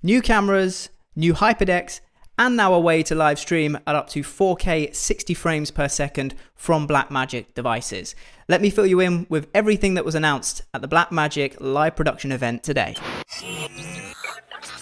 New cameras, new Hyperdecks, and now a way to live stream at up to 4K 60 frames per second from Blackmagic devices. Let me fill you in with everything that was announced at the Blackmagic live production event today.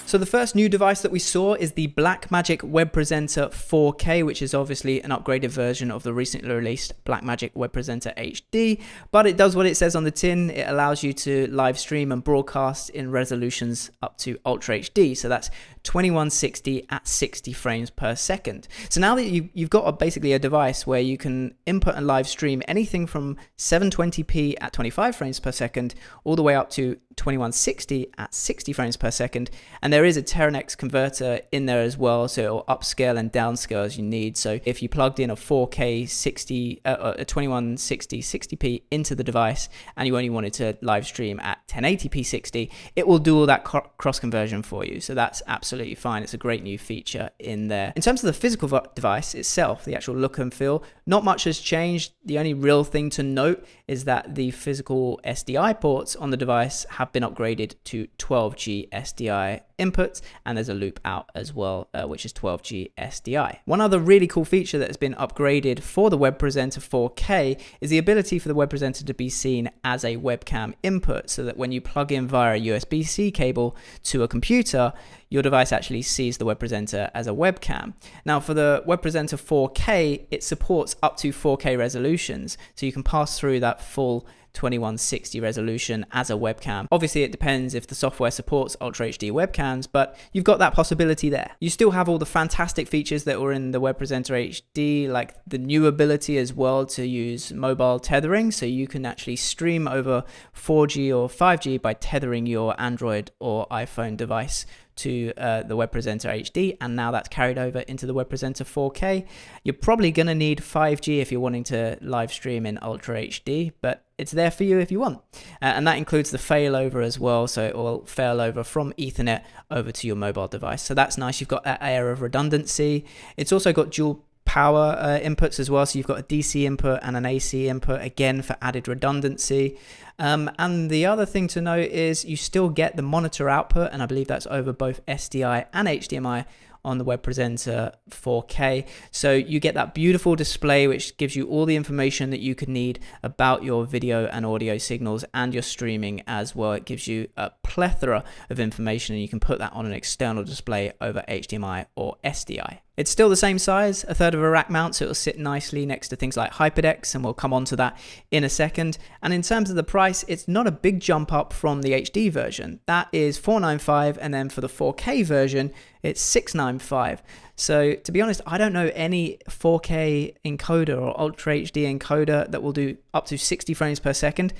So the first new device that we saw is the Blackmagic Web Presenter 4K, which is obviously an upgraded version of the recently released Blackmagic Web Presenter HD, but it does what it says on the tin. It allows you to live stream and broadcast in resolutions up to Ultra HD. So that's 2160 at 60 frames per second. So now that you've got basically a device where you can input and live stream anything from 720p at 25 frames per second all the way up to 2160 at 60 frames per second, and there is a Teranex converter in there as well, so it'll upscale and downscale as you need. So if you plugged in a 4K 60 a 2160 60p into the device and you only wanted to live stream at 1080p 60, it will do all that cross conversion for you. So that's absolutely fine. It's a great new feature in there. In terms of the physical device itself, the actual look and feel, not much has changed. The only real thing to note is that the physical SDI ports on the device have been upgraded to 12G SDI inputs, and there's a loop out as well, which is 12G SDI. One other really cool feature that has been upgraded for the Web Presenter 4K is the ability for the Web Presenter to be seen as a webcam input, so that when you plug in via a USB-C cable to a computer, your device actually sees the Web Presenter as a webcam. Now for the Web Presenter 4K, it supports up to 4K resolutions, so you can pass through that full 2160 resolution as a webcam. Obviously it depends if the software supports Ultra HD webcams, but you've got that possibility there. You still have all the fantastic features that were in the Web Presenter HD, like the new ability as well to use mobile tethering, so you can actually stream over 4G or 5G by tethering your Android or iPhone device to the Web Presenter HD, and now that's carried over into the Web Presenter 4K. You're probably going to need 5G if you're wanting to live stream in Ultra HD, but it's there for you if you want. And that includes the failover as well, so it will fail over from Ethernet over to your mobile device. So that's nice. You've got that air of redundancy. It's also got dual power inputs as well, so you've got a DC input and an AC input, again for added redundancy. And the other thing to note is you still get the monitor output, and I believe that's over both SDI and HDMI on the Web Presenter 4K. So you get that beautiful display which gives you all the information that you could need about your video and audio signals and your streaming as well. It gives you a plethora of information, and you can put that on an external display over HDMI or SDI. It's still the same size, a third of a rack mount, so it'll sit nicely next to things like Hyperdecks, and we'll come on to that in a second. And in terms of the price, it's not a big jump up from the HD version. That is $495, and then for the 4K version, it's $695. So to be honest, I don't know any 4K encoder or Ultra HD encoder that will do up to 60 frames per second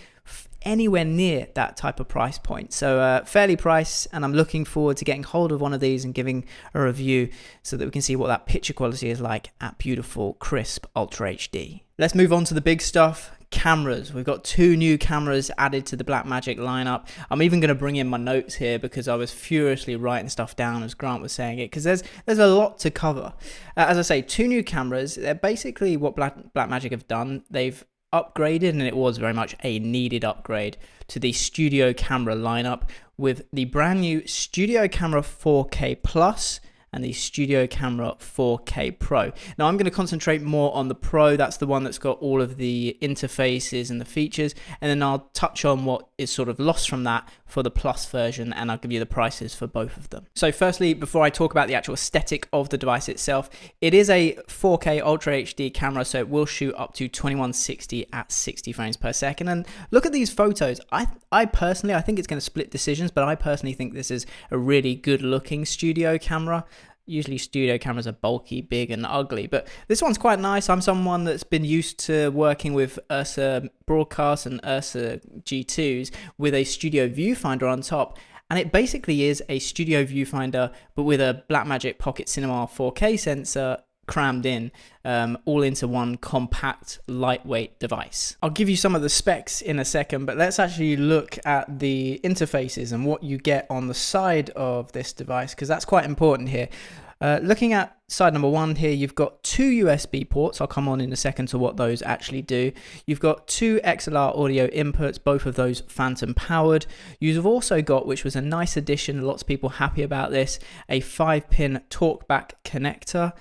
anywhere near that type of price point. So fairly priced, and I'm looking forward to getting hold of one of these and giving a review so that we can see what that picture quality is like at beautiful, crisp Ultra HD. Let's move on to the big stuff. Cameras. We've got two new cameras added to the Blackmagic lineup. I'm even going to bring in my notes here because I was furiously writing stuff down as Grant was saying it, because there's a lot to cover. As I say, two new cameras. They're basically what Blackmagic have done. They've upgraded, and it was very much a needed upgrade to the studio camera lineup with the brand new Studio Camera 4K Plus and the Studio Camera 4K Pro. Now I'm going to concentrate more on the Pro. That's the one that's got all of the interfaces and the features, and then I'll touch on what is sort of lost from that for the Plus version, and I'll give you the prices for both of them. So firstly, before I talk about the actual aesthetic of the device itself, it is a 4K Ultra HD camera, so it will shoot up to 2160 at 60 frames per second. And look at these photos. I personally, I think it's going to split decisions, but I personally think this is a really good looking studio camera. Usually studio cameras are bulky, big and ugly, but this one's quite nice. I'm someone that's been used to working with Ursa Broadcast and Ursa G2s with a studio viewfinder on top, and it basically is a studio viewfinder but with a Blackmagic Pocket Cinema 4K sensor crammed in, all into one compact, lightweight device. I'll give you some of the specs in a second, but let's actually look at the interfaces and what you get on the side of this device, because that's quite important here. Looking at side number one here, you've got two USB ports. I'll come on in a second to what those actually do. You've got two XLR audio inputs, both of those phantom powered. You've also got, which was a nice addition, lots of people happy about this, a 5-pin talkback connector,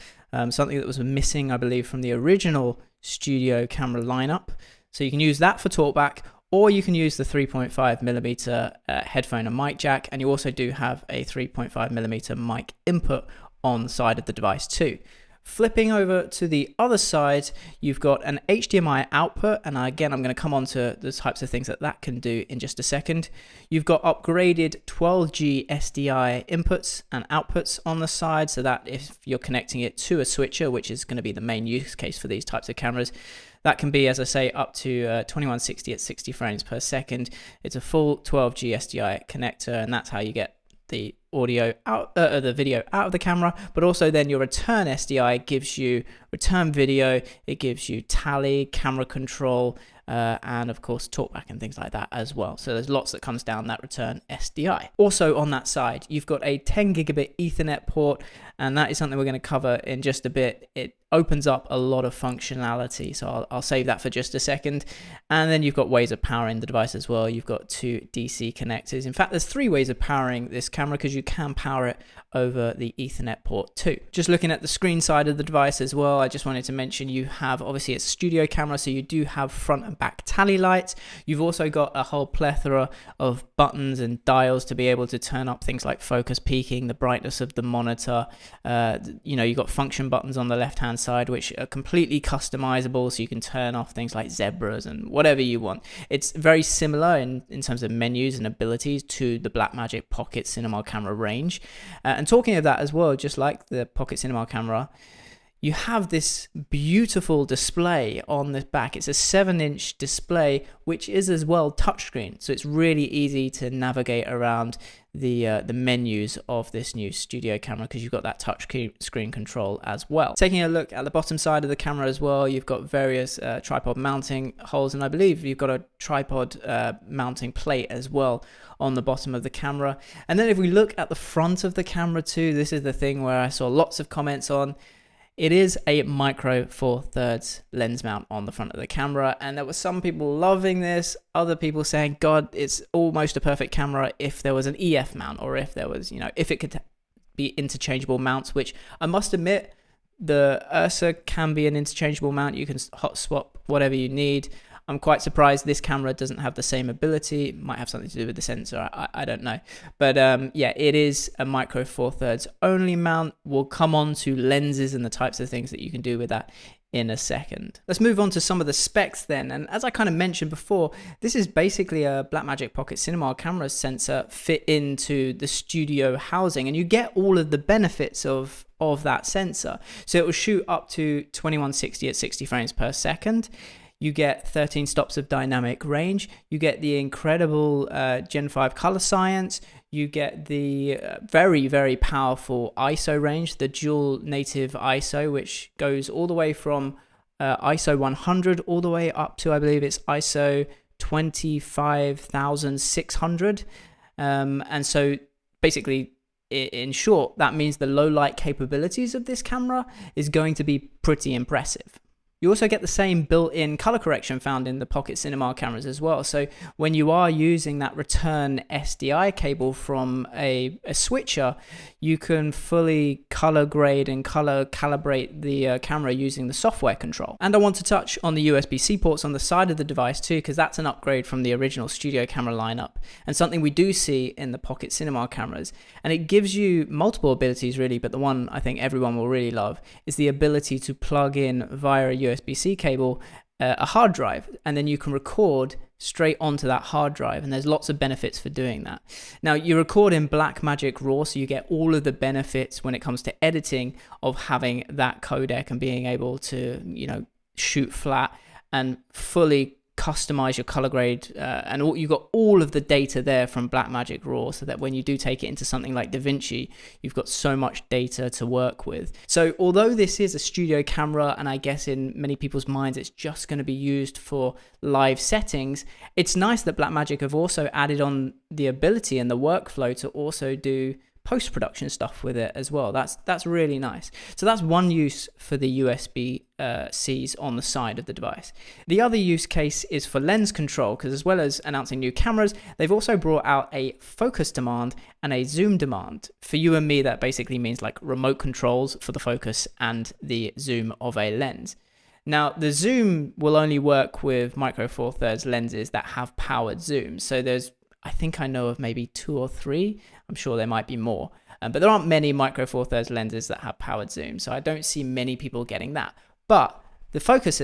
something that was missing, I believe, from the original studio camera lineup. So you can use that for talkback, or you can use the 3.5mm headphone and mic jack, and you also do have a 3.5mm mic input on the side of the device too. Flipping over to the other side, you've got an HDMI output, and again, I'm going to come on to the types of things that that can do in just a second. You've got upgraded 12G SDI inputs and outputs on the side, so that if you're connecting it to a switcher, which is going to be the main use case for these types of cameras, that can be, as I say, up to 2160 at 60 frames per second. It's a full 12G SDI connector, and that's how you get the audio out, the video out of the camera. But also then your return SDI gives you return video, it gives you tally, camera control, and of course talkback and things like that as well. So there's lots that comes down that return SDI. Also on that side, you've got a 10 gigabit Ethernet port, and that is something we're going to cover in just a bit. It opens up a lot of functionality, so I'll save that for just a second. And then you've got ways of powering the device as well. You've got two DC connectors. In fact, there's 3 ways of powering this camera, because you can power it over the Ethernet port too. Just looking at the screen side of the device as well, I just wanted to mention you have, obviously it's a studio camera, so you do have front and back tally lights. You've also got a whole plethora of buttons and dials to be able to turn up things like focus peaking, the brightness of the monitor. You've got function buttons on the left hand side which are completely customizable, so you can turn off things like zebras and whatever you want. It's very similar in terms of menus and abilities to the Blackmagic Pocket Cinema camera range. And talking of that as well, just like the Pocket Cinema camera, you have this beautiful display on the back. It's a 7-inch display, which is as well touchscreen. So it's really easy to navigate around the menus of this new studio camera, because you've got that touch screen control as well. Taking a look at the bottom side of the camera as well, you've got various tripod mounting holes, and I believe you've got a tripod mounting plate as well on the bottom of the camera. And then if we look at the front of the camera too, this is the thing where I saw lots of comments on. It is a micro 4/3 lens mount on the front of the camera, and there were some people loving this, other people saying, God, it's almost a perfect camera if there was an EF mount, or if there was, if it could be interchangeable mounts, which I must admit, the Ursa can be an interchangeable mount. You can hot swap whatever you need. I'm quite surprised this camera doesn't have the same ability. It might have something to do with the sensor, I don't know. But yeah, it is a micro 4/3 only mount. We'll come on to lenses and the types of things that you can do with that in a second. Let's move on to some of the specs then. And as I kind of mentioned before, this is basically a Blackmagic Pocket Cinema camera sensor fit into the studio housing, and you get all of the benefits of that sensor. So it will shoot up to 2160 at 60 frames per second. You get 13 stops of dynamic range. You get the incredible Gen 5 color science. You get the very, very powerful ISO range, the dual native ISO, which goes all the way from ISO 100 all the way up to, I believe it's ISO 25,600. And so basically, in short, that means the low light capabilities of this camera is going to be pretty impressive. You also get the same built-in color correction found in the Pocket Cinema cameras as well. So when you are using that return SDI cable from a switcher, you can fully color grade and color calibrate the camera using the software control. And I want to touch on the USB-C ports on the side of the device too, because that's an upgrade from the original studio camera lineup, and something we do see in the Pocket Cinema cameras. And it gives you multiple abilities really, but the one I think everyone will really love is the ability to plug in via a USB-C cable a hard drive, and then you can record straight onto that hard drive, and there's lots of benefits for doing that. Now you record in Blackmagic RAW, so you get all of the benefits when it comes to editing of having that codec and being able to shoot flat and fully customize your color grade, and you got all of the data there from Blackmagic RAW, so that when you do take it into something like DaVinci, you've got so much data to work with. So although this is a studio camera, and I guess in many people's minds it's just going to be used for live settings, it's nice that Blackmagic have also added on the ability and the workflow to also do post-production stuff with it as well. That's really nice. So that's one use for the USB-Cs on the side of the device. The other use case is for lens control, because as well as announcing new cameras, they've also brought out a focus demand and a zoom demand. For you and me, that basically means like remote controls for the focus and the zoom of a lens. Now, the zoom will only work with Micro Four Thirds lenses that have powered zooms. So I think I know of maybe 2 or 3. I'm sure there might be more. But there aren't many Micro Four Thirds lenses that have powered zoom. So I don't see many people getting that. But the focus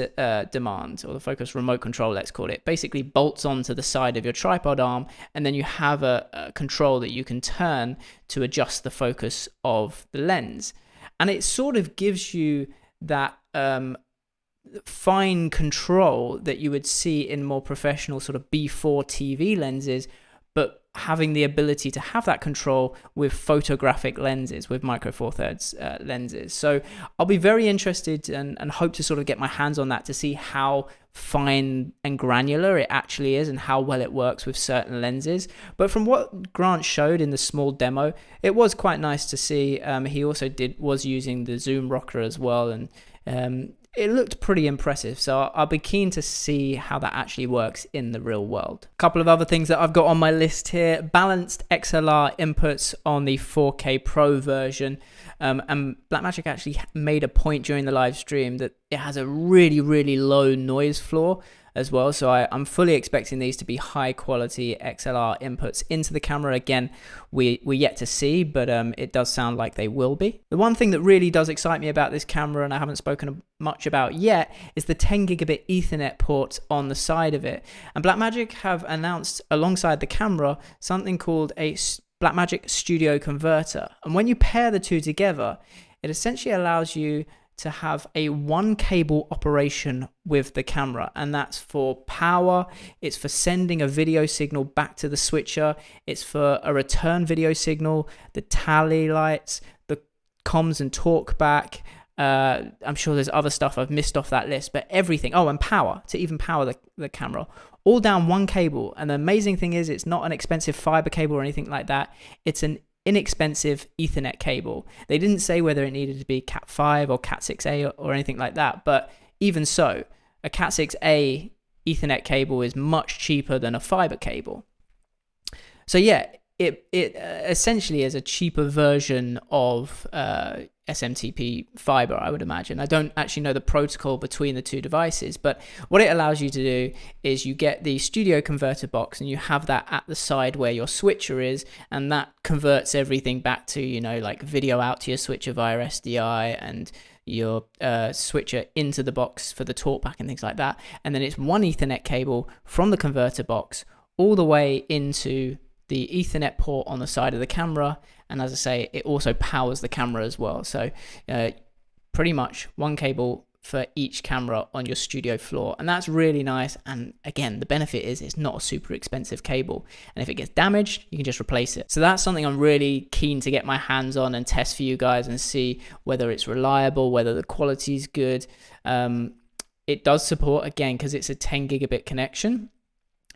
demand, or the focus remote control, let's call it, basically bolts onto the side of your tripod arm. And then you have a control that you can turn to adjust the focus of the lens. And it sort of gives you that fine control that you would see in more professional sort of B4 TV lenses, but having the ability to have that control with photographic lenses, with Micro Four Thirds lenses. So I'll be very interested and hope to sort of get my hands on that to see how fine and granular it actually is and how well it works with certain lenses. But from what Grant showed in the small demo, it was quite nice to see. He also was using the zoom rocker as well, and it looked pretty impressive, so I'll be keen to see how that actually works in the real world. A couple of other things that I've got on my list here: balanced XLR inputs on the 4K Pro version. And Blackmagic actually made a point during the live stream that it has a really, really low noise floor as well. So I'm fully expecting these to be high quality XLR inputs into the camera. Again, we're yet to see, but it does sound like they will be. The one thing that really does excite me about this camera, and I haven't spoken much about yet, is the 10 gigabit Ethernet port on the side of it. And Blackmagic have announced alongside the camera something called a Blackmagic Studio Converter. And when you pair the two together, it essentially allows you to have a one cable operation with the camera, and that's for power, it's for sending a video signal back to the switcher, it's for a return video signal, the tally lights, the comms and talk back. I'm sure there's other stuff I've missed off that list, but everything. Oh, and power, to even power the camera, all down one cable. And the amazing thing is, it's not an expensive fiber cable or anything like that. It's an inexpensive Ethernet cable. They didn't say whether it needed to be Cat5 or Cat6a or anything like that, but even so, a Cat6a Ethernet cable is much cheaper than a fiber cable. So yeah, it essentially is a cheaper version of SMTP fiber, I would imagine. I don't actually know the protocol between the two devices, but what it allows you to do is you get the studio converter box and you have that at the side where your switcher is, and that converts everything back to, you know, like video out to your switcher via SDI and your switcher into the box for the talkback and things like that. And then it's one Ethernet cable from the converter box all the way into the Ethernet port on the side of the camera. And as I say, it also powers the camera as well. So pretty much one cable for each camera on your studio floor. And that's really nice. And again, the benefit is it's not a super expensive cable. And if it gets damaged, you can just replace it. So that's something I'm really keen to get my hands on and test for you guys and see whether it's reliable, whether the quality is good. It does support, again, because it's a 10 gigabit connection,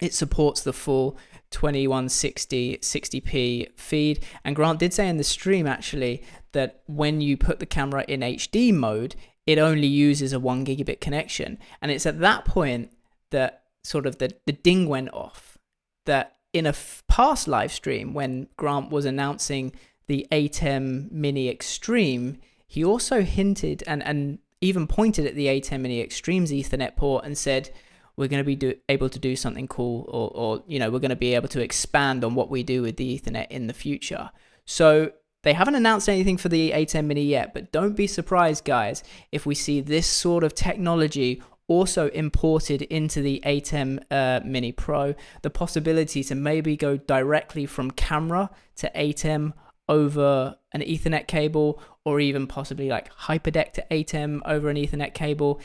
it supports the full 2160 60p feed. And Grant did say in the stream actually that when you put the camera in HD mode, it only uses a 1 gigabit connection. And it's at that point that sort of the ding went off, that in a past live stream when Grant was announcing the ATEM Mini Extreme, he also hinted and even pointed at the ATEM Mini Extreme's Ethernet port and said, we're going to be able to do something cool, or you know, we're going to be able to expand on what we do with the Ethernet in the future. So they haven't announced anything for the ATEM Mini yet, but don't be surprised, guys, if we see this sort of technology also imported into the ATEM Mini Pro. The possibility to maybe go directly from camera to ATEM over an Ethernet cable, or even possibly like Hyperdeck to ATEM over an Ethernet cable.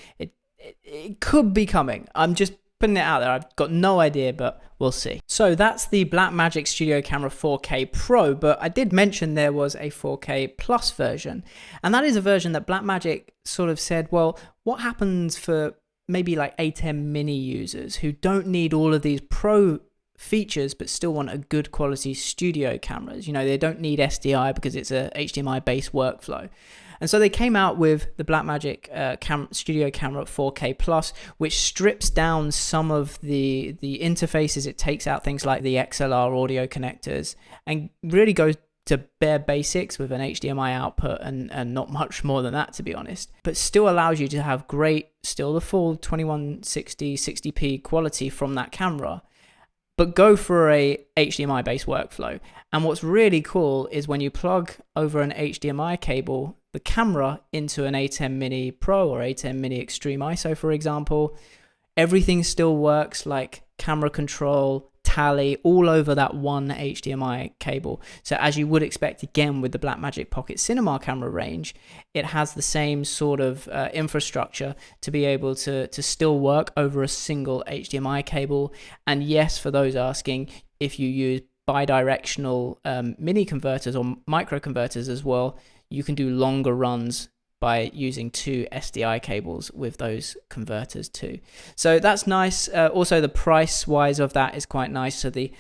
It could be coming. I'm just putting it out there. I've got no idea, but we'll see. So that's the Blackmagic Studio Camera 4K Pro, but I did mention there was a 4K Plus version. And that is a version that Blackmagic sort of said, well, what happens for maybe like ATEM Mini users who don't need all of these Pro features but still want a good quality studio cameras. You know, they don't need SDI because it's a HDMI based workflow. And so they came out with the Blackmagic Studio Camera 4K Plus, which strips down some of the interfaces. It takes out things like the XLR audio connectors and really goes to bare basics with an HDMI output and not much more than that, to be honest, but still allows you to have still the full 2160 60p quality from that camera, but go for a HDMI based workflow. And what's really cool is when you plug over an HDMI cable the camera into an ATEM Mini Pro or ATEM Mini Extreme ISO, for example, everything still works, like camera control, tally, all over that one HDMI cable. So as you would expect, again, with the Blackmagic Pocket Cinema camera range, it has the same sort of infrastructure to be able to still work over a single HDMI cable. And yes, for those asking, if you use bidirectional mini converters or micro converters as well, you can do longer runs by using 2 SDI cables with those converters too. So that's nice. Also, the price wise of that is quite nice. So the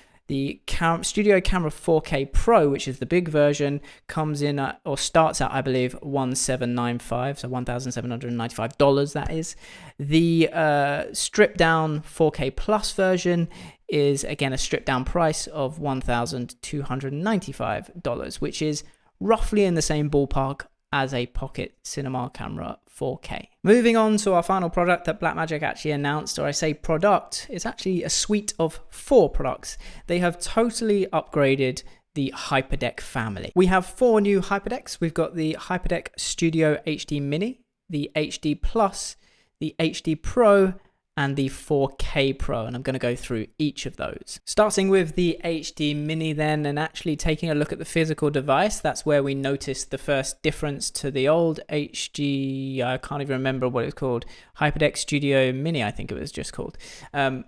Studio Camera 4K Pro, which is the big version, comes in at, or starts at, I believe, $1,795, so $1,795, that is. The stripped down 4K Plus version is, again, a stripped down price of $1,295, which is roughly in the same ballpark as a Pocket Cinema camera 4K. Moving on to our final product that Blackmagic actually announced, or I say product, it's actually a suite of 4 products. They have totally upgraded the Hyperdeck family. We have 4 new Hyperdecks. We've got the Hyperdeck Studio HD Mini, the HD Plus, the HD Pro, and the 4K Pro, and I'm going to go through each of those. Starting with the HD Mini then, and actually taking a look at the physical device, that's where we noticed the first difference to the old HD, I can't even remember what it's called, Hyperdeck Studio Mini, I think it was just called. On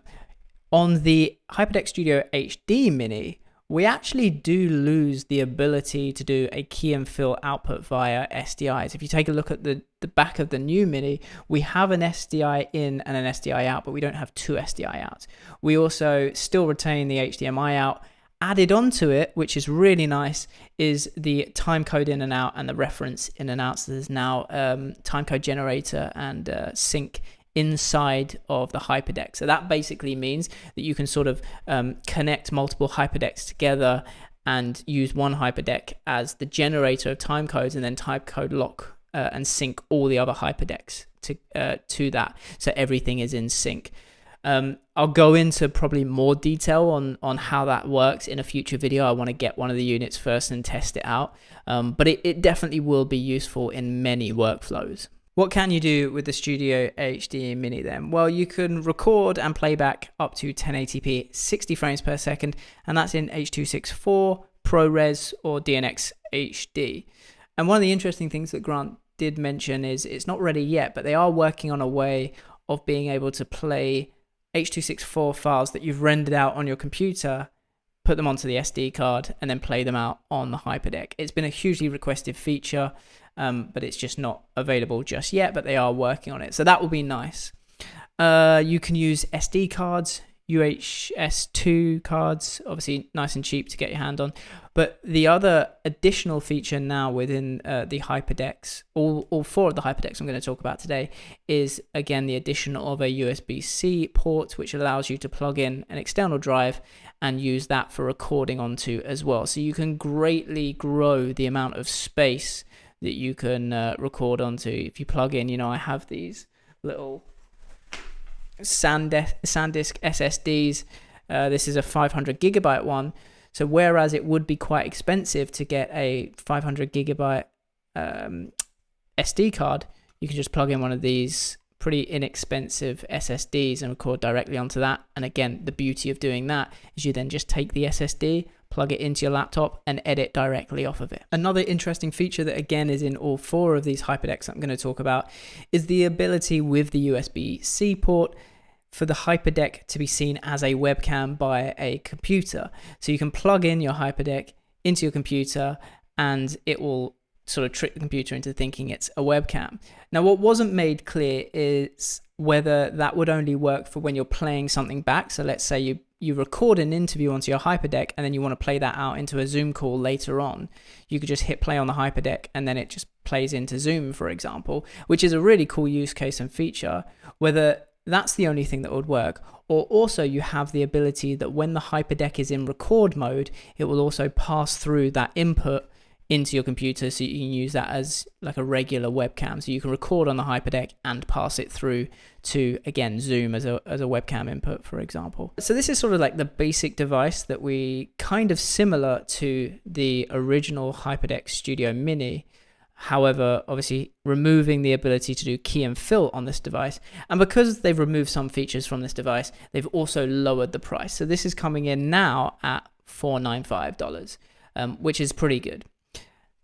the Hyperdeck Studio HD Mini, we actually do lose the ability to do a key and fill output via SDIs. If you take a look at the back of the new Mini, we have an SDI in and an SDI out, but we don't have 2 SDI outs. We also still retain the HDMI out. Added onto it, which is really nice, is the timecode in and out and the reference in and out. So there's now timecode generator and sync inside of the Hyperdeck. So that basically means that you can sort of connect multiple Hyperdecks together and use one Hyperdeck as the generator of timecodes, and then timecode lock and sync all the other Hyperdecks to that, so everything is in sync. I'll go into probably more detail on how that works in a future video. I want to get one of the units first and test it out, but it definitely will be useful in many workflows. What can you do with the Studio HD Mini then? Well, you can record and playback up to 1080p 60 frames per second, and that's in H.264, ProRes, or DNX HD. And one of the interesting things that Grant did mention is it's not ready yet, but they are working on a way of being able to play H.264 files that you've rendered out on your computer, put them onto the SD card, and then play them out on the Hyperdeck. It's been a hugely requested feature, but it's just not available just yet, but they are working on it. So that will be nice. You can use SD cards, UHS-2 cards, obviously nice and cheap to get your hand on. But the other additional feature now within the Hyperdecks, all 4 of the Hyperdecks I'm going to talk about today, is again the addition of a USB-C port, which allows you to plug in an external drive and use that for recording onto as well. So you can greatly grow the amount of space that you can record onto. If you plug in, I have these little SanDisk SSDs. This is a 500 gigabyte one. So whereas it would be quite expensive to get a 500 gigabyte SD card, you can just plug in one of these pretty inexpensive SSDs and record directly onto that. And again, the beauty of doing that is you then just take the SSD, plug it into your laptop, and edit directly off of it. Another interesting feature that again is in all 4 of these Hyperdecks I'm going to talk about is the ability with the USB-C port for the Hyperdeck to be seen as a webcam by a computer. So you can plug in your Hyperdeck into your computer and it will sort of trick the computer into thinking it's a webcam. Now, what wasn't made clear is whether that would only work for when you're playing something back. So let's say you you record an interview onto your Hyperdeck and then you want to play that out into a Zoom call later on, you could just hit play on the Hyperdeck and then it just plays into Zoom, for example, which is a really cool use case and feature. Whether that's the only thing that would work, or also you have the ability that when the Hyperdeck is in record mode, it will also pass through that input into your computer, so you can use that as like a regular webcam. So you can record on the Hyperdeck and pass it through to, again, Zoom as a webcam input, for example. So this is sort of like the basic device that we kind of similar to the original Hyperdeck Studio Mini. However, obviously removing the ability to do key and fill on this device. And because they've removed some features from this device, they've also lowered the price. So this is coming in now at $495, which is pretty good.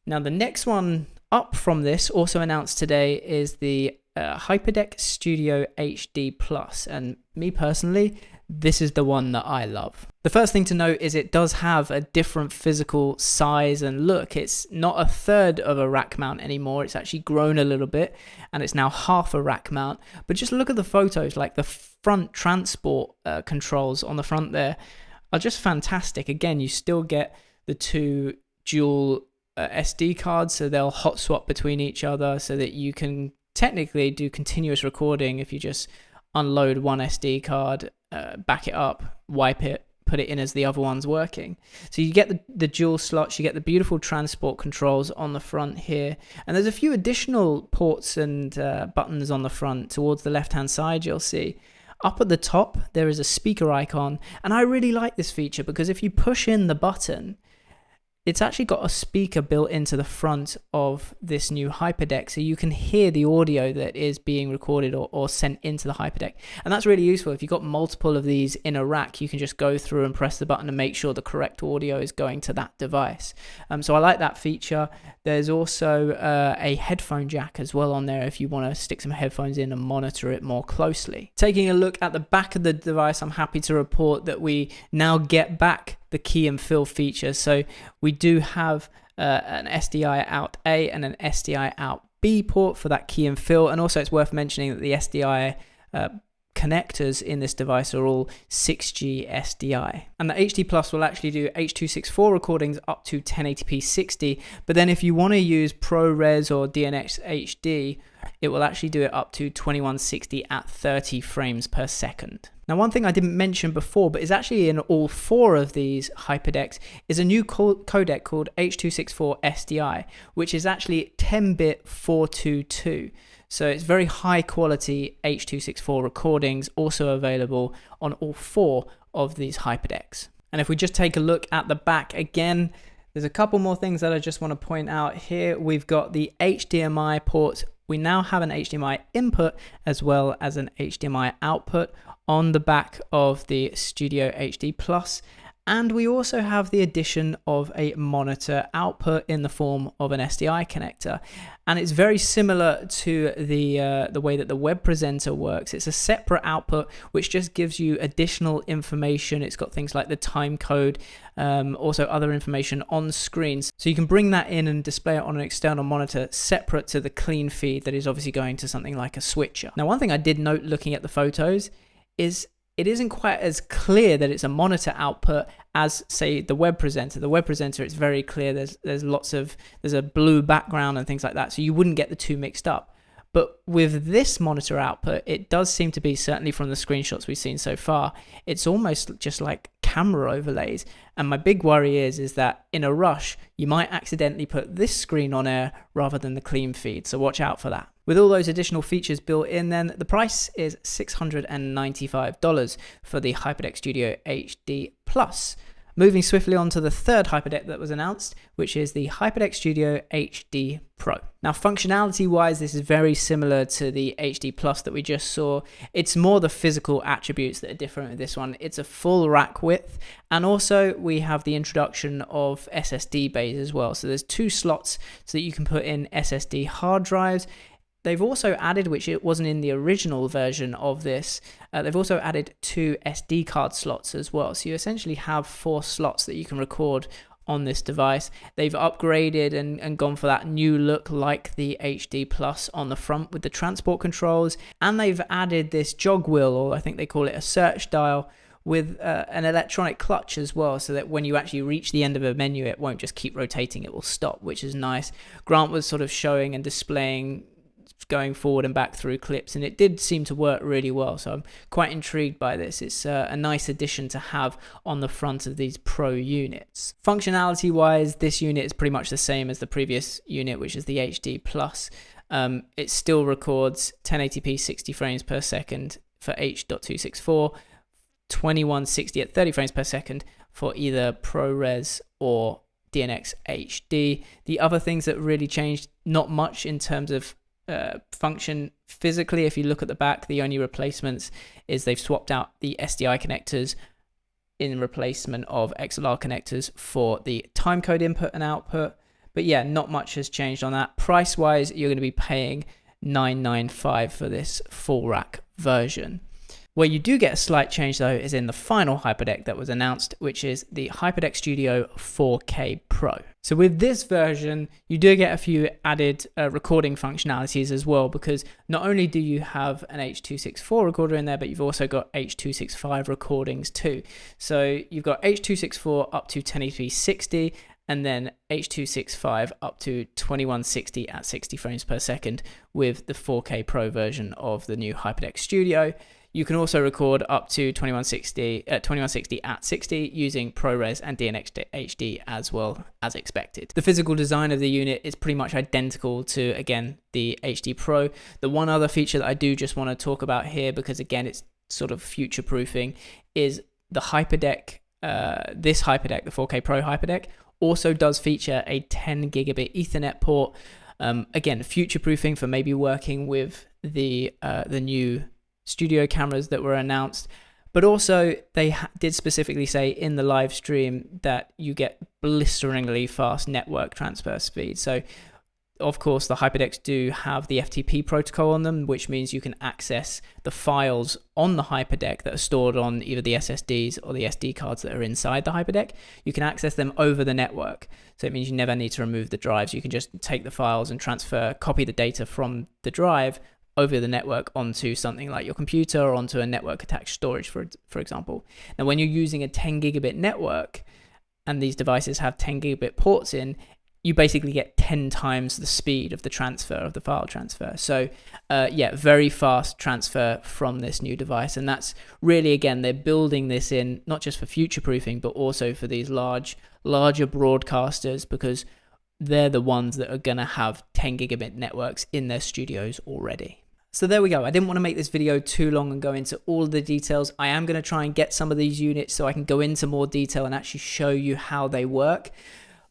Now, the next one up from this, also announced today, is the Hyperdeck Studio HD Plus. And me personally, this is the one that I love. The first thing to note is it does have a different physical size and look. It's not a third of a rack mount anymore. It's actually grown a little bit and it's now half a rack mount. But just look at the photos, like the front transport controls on the front there are just fantastic. Again, you still get the two dual SD cards, so they'll hot swap between each other so that you can technically do continuous recording if you just unload one SD card, back it up, wipe it, put it in as the other one's working. So you get the dual slots, you get the beautiful transport controls on the front here, and there's a few additional ports and buttons on the front. Towards the left hand side you'll see up at the top there is a speaker icon, and I really like this feature because if you push in the button, it's actually got a speaker built into the front of this new Hyperdeck, so you can hear the audio that is being recorded or sent into the Hyperdeck. And that's really useful. If you've got multiple of these in a rack, you can just go through and press the button and make sure the correct audio is going to that device. So I like that feature. There's also a headphone jack as well on there if you want to stick some headphones in and monitor it more closely. Taking a look at the back of the device, I'm happy to report that we now get back the key and fill feature. So we do have an SDI out A and an SDI out B port for that key and fill. And also it's worth mentioning that the SDI connectors in this device are all 6G SDI. And the HD Plus will actually do H.264 recordings up to 1080p 60. But then if you want to use ProRes or DNx HD, it will actually do it up to 2160 at 30 frames per second. Now, one thing I didn't mention before, but is actually in all four of these Hyperdecks, is a new codec called H.264 SDI, which is actually 10-bit 422. So it's very high quality H.264 recordings, also available on all four of these Hyperdecks. And if we just take a look at the back again, there's a couple more things that I just want to point out here. We've got the HDMI port. We now have an HDMI input as well as an HDMI output on the back of the Studio HD Plus. And we also have the addition of a monitor output in the form of an SDI connector. And it's very similar to the way that the web presenter works. It's a separate output which just gives you additional information. It's got things like the time code, also other information on screens. So you can bring that in and display it on an external monitor separate to the clean feed that is obviously going to something like a switcher. Now, one thing I did note looking at the photos is it isn't quite as clear that it's a monitor output as, say, the web presenter. The web presenter, it's very clear. There's a blue background and things like that, so you wouldn't get the two mixed up. But with this monitor output, it does seem to be, certainly from the screenshots we've seen so far, it's almost just like camera overlays. And my big worry is that in a rush, you might accidentally put this screen on air rather than the clean feed. So watch out for that. With all those additional features built in, then the price is $695 for the Hyperdeck Studio HD Plus. Moving swiftly on to the third Hyperdeck that was announced, which is the Hyperdeck Studio HD Pro. Now, functionality-wise, this is very similar to the HD Plus that we just saw. It's more the physical attributes that are different with this one. It's a full rack width, and also we have the introduction of SSD bays as well. So there's two slots so that you can put in SSD hard drives. They've also added, which it wasn't in the original version of this, they've also added two SD card slots as well. So you essentially have 4 slots that you can record on this device. They've upgraded and gone for that new look like the HD Plus on the front with the transport controls. And they've added this jog wheel, or I think they call it a search dial, with an electronic clutch as well, so that when you actually reach the end of a menu, it won't just keep rotating, it will stop, which is nice. Grant was sort of showing and displaying going forward and back through clips, and it did seem to work really well, so I'm quite intrigued by this. It's a nice addition to have on the front of these Pro units. Functionality wise, this unit is pretty much the same as the previous unit, which is the HD Plus. It still records 1080p 60 frames per second for H.264, 2160 at 30 frames per second for either ProRes or DNx HD. The other things that really changed, not much in terms of function physically. If you look at the back, the only replacements is they've swapped out the SDI connectors in replacement of XLR connectors for the timecode input and output. But yeah, not much has changed on that. Price wise, you're going to be paying $995 for this full rack version. Where you do get a slight change though is in the final Hyperdeck that was announced, which is the Hyperdeck Studio 4K Pro. So with this version, you do get a few added recording functionalities as well, because not only do you have an H.264 recorder in there, but you've also got H.265 recordings too. So you've got H.264 up to 1080p 60, and then H.265 up to 2160 at 60 frames per second with the 4K Pro version of the new Hyperdeck Studio. You can also record up to 2160 at 60 using ProRes and DNx HD as well as expected. The physical design of the unit is pretty much identical to, again, the HD Pro. The one other feature that I do just want to talk about here, because again, it's sort of future proofing, is the Hyperdeck, this Hyperdeck, the 4K Pro Hyperdeck, also does feature a 10 gigabit Ethernet port. Again, future proofing for maybe working with the new studio cameras that were announced, but also they did specifically say in the live stream that you get blisteringly fast network transfer speed. So of course the Hyperdecks do have the FTP protocol on them, which means you can access the files on the Hyperdeck that are stored on either the SSDs or the SD cards that are inside the Hyperdeck. You can access them over the network. So it means you never need to remove the drives. You can just take the files and copy the data from the drive over the network onto something like your computer or onto a network attached storage, for example. Now, when you're using a 10 gigabit network and these devices have 10 gigabit ports in, you basically get 10 times the speed of the transfer, of the file transfer. So yeah, very fast transfer from this new device. And that's really, again, they're building this in not just for future proofing, but also for these larger broadcasters, because they're the ones that are going to have 10 gigabit networks in their studios already. So there we go. I didn't want to make this video too long and go into all the details. I am going to try and get some of these units so I can go into more detail and actually show you how they work.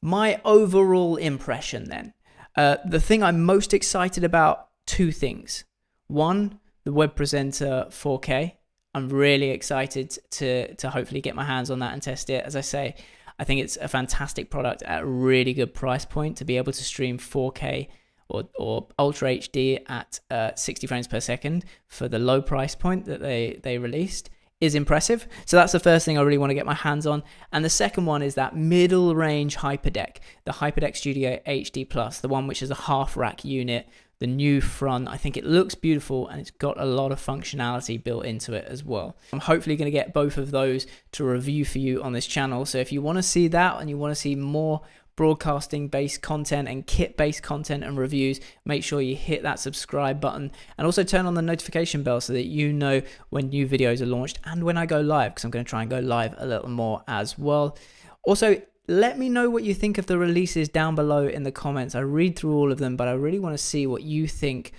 My overall impression then, the thing I'm most excited about, two things. One, the Web Presenter 4K. I'm really excited to hopefully get my hands on that and test it. As I say, I think it's a fantastic product at a really good price point to be able to stream 4K or Ultra HD at 60 frames per second for the low price point that they released is impressive. So that's the first thing I really want to get my hands on. And the second one is that middle range Hyperdeck, the Hyperdeck Studio HD Plus, the one which is a half rack unit, the new front. I think it looks beautiful and it's got a lot of functionality built into it as well. I'm hopefully going to get both of those to review for you on this channel. So if you want to see that and you want to see more broadcasting based content and kit based content and reviews, make sure you hit that subscribe button and also turn on the notification bell so that you know when new videos are launched and when I go live, because I'm going to try and go live a little more as well. Also, let me know what you think of the releases down below in the comments. I read through all of them, but I really want to see what you think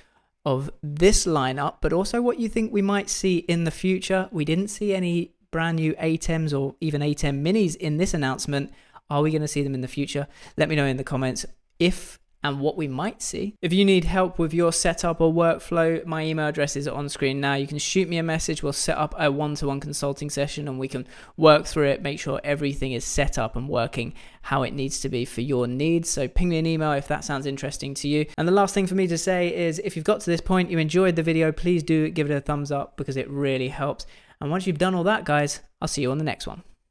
of this lineup, but also what you think we might see in the future. We didn't see any brand new ATEMs or even ATEM Minis in this announcement. Are we going to see them in the future? Let me know in the comments if and what we might see. If you need help with your setup or workflow, my email address is on screen now. You can shoot me a message. We'll set up a one-to-one consulting session and we can work through it, make sure everything is set up and working how it needs to be for your needs. So ping me an email if that sounds interesting to you. And the last thing for me to say is if you've got to this point, you enjoyed the video, please do give it a thumbs up because it really helps. And once you've done all that, guys, I'll see you on the next one.